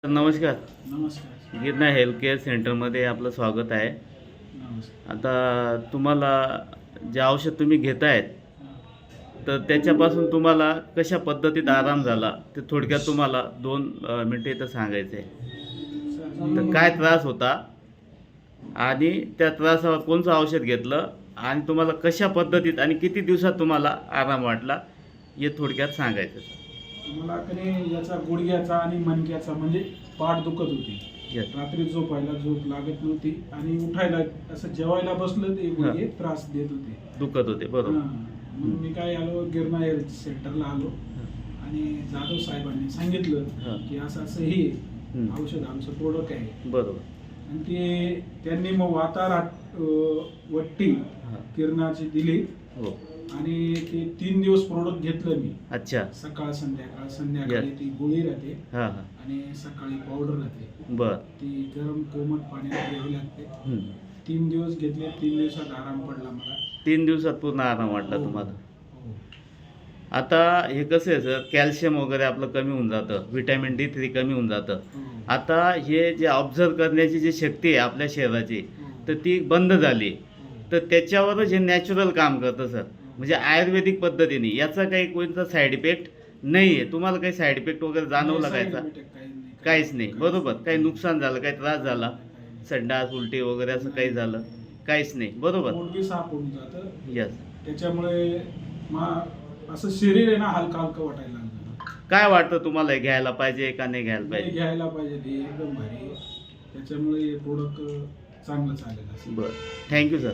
नमस्कार. नमस्कार. Girna health care सेंटरमध्ये आपलं स्वागत आहे. नमस्कार. आता तुम्हाला जे औषध तुम्ही घेतायत, हां. तर त्याच्यापासून तुम्हाला कशा पद्धतीत आराम झाला, ते थोडक्यात तुम्हाला 2 मिनिटं इथं सांगायचं आहे. सर तर मी काय त्रास होता आणि त्या त्रासावर कोणतं औषध घेतलं आणि तुम्हाला कशा पद्धतीत आणि किती दिवसात तुम्हाला आराम वाटला, हे थोडक्यात सांगायचं आहे. मला कधी याचा गुडघ्याचा आणि मणक्याचा म्हणजे पाठ दुखत होती. येस. रात्री झोपायला झोप लागत नव्हती आणि उठायला असं जेवायला बसलं ते गुडघे त्रास देत होते. दुखत होते, बरोबर. हां. मग मी काय आलो गिरणा हेल्थ सेंटरला आलो आणि जाधव साहेबांनी सांगितलं हां. की असं असं हे औषध आमचं प्रोडक्ट आहे. बरोबर. आणि ते त्यांनी मग वट्टी हां. किरणाची दिली हो. आणि ते 3 दिवस प्रोडक्ट घेतलं मी. अच्छा. सकाळ संध्याकाळी ती गोळी राहते हां, हां. आणि सकाळी पावडर राहते. बरं. ती गरम कोमट पाण्यात घ्यावी लागते. हं. 3 दिवस घेतले. 3 दिवसात आराम पडला मला. 3 दिवसात पूर्ण आराम वाटला हो. तुम्हाला. हो. आता हे कसं आहे सर, कॅल्शियम वगैरे आपलं कमी होऊन जातं, व्हिटॅमिन D3 कमी होऊन जातं. हो. आता हे जे ऑब्झर्व करण्याची जी शक्ती आहे आपल्या शरीराची, हो. तर ती बंद झाली. हो. तर त्याच्यावरच हे नॅचरल काम करतं सर. म्हणजे आयुर्वेदिक पद्धतीने याचा काही कोणता साईड इफेक्ट नाही आहे. तुम्हाला काही साईड इफेक्ट वगैरे जाणवला नाही, कायचा? side effect काही नाही. काहीच नाही, बरोबर. काही नुकसान झालं, काही त्रास झाला, काही नाही. संडास, उलटी वगैरे असं काही झालं? काहीच नाही, बरोबर. पोट बी साफ होऊन जातं. यस. त्याच्यामुळे असं शरीर आहे ना हलका हलका वाटायला लागलं. काय वाटतं तुम्हाला, हे घ्यायला पाहिजे का नाही घ्यायला नाही, पाहिजे? घ्यायला पाहिजे ते एकदम भारी आहे. त्याच्यामुळे हे प्रोडक्ट चांगलं चालेल असं. बरं. Thank you sir.